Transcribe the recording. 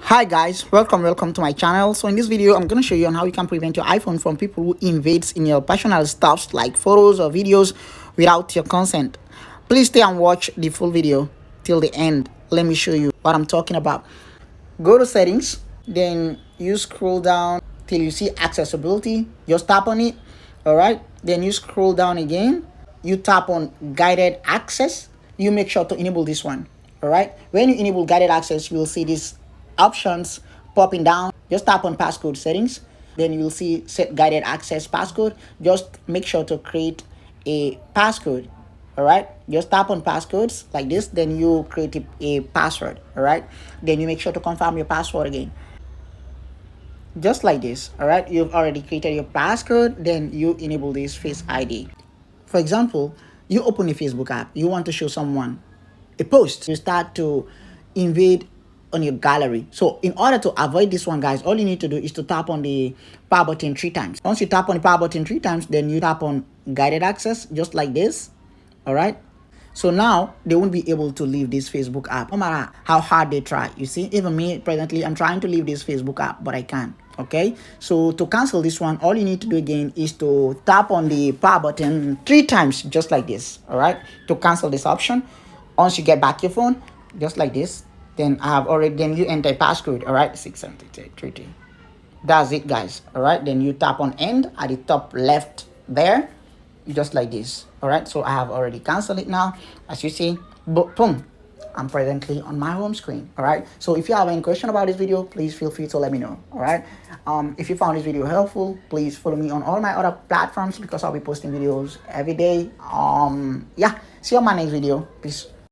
Hi guys, welcome to my channel. So in this video I'm going to show you on how you can prevent your iPhone from people who invades in your personal stuffs like photos or videos without your consent. Please stay and watch the full video till the end. Let me show you what I'm talking about. Go to settings, then you scroll down till you see accessibility. Just tap on it. All right, then you scroll down again, you tap on guided access. You make sure to enable this one. All right, when you enable guided access, you will see these options popping down. Just tap on passcode settings, then you will see set guided access passcode. Just make sure to create a passcode. All right, just tap on passcodes like this, then you create a password. All right, then you make sure to confirm your password again, just like this. All right, you've already created your passcode, then you enable this Face ID. For example, you open a Facebook app, you want to show someone a post, you start to invade on your gallery. So in order to avoid this one, guys, all you need to do is to tap on the power button 3 times. Once you tap on the power button 3 times, then you tap on guided access, just like this. All right, so now they won't be able to leave this Facebook app no matter how hard they try. You see, even me presently, I'm trying to leave this Facebook app, but I can't. Okay, so to cancel this one, all you need to do again is to tap on the power button 3 times, just like this. All right, to cancel this option. Once you get back your phone, just like this, then then you enter passcode. All right, 67830. That's it, guys. All right, then you tap on end at the top left there, just like this. All right, so I have already canceled it now. As you see, boom, I'm presently on my home screen. All right, so if you have any question about this video, please feel free to let me know. All right, if you found this video helpful, please follow me on all my other platforms because I'll be posting videos every day. Yeah, see you on my next video. Peace.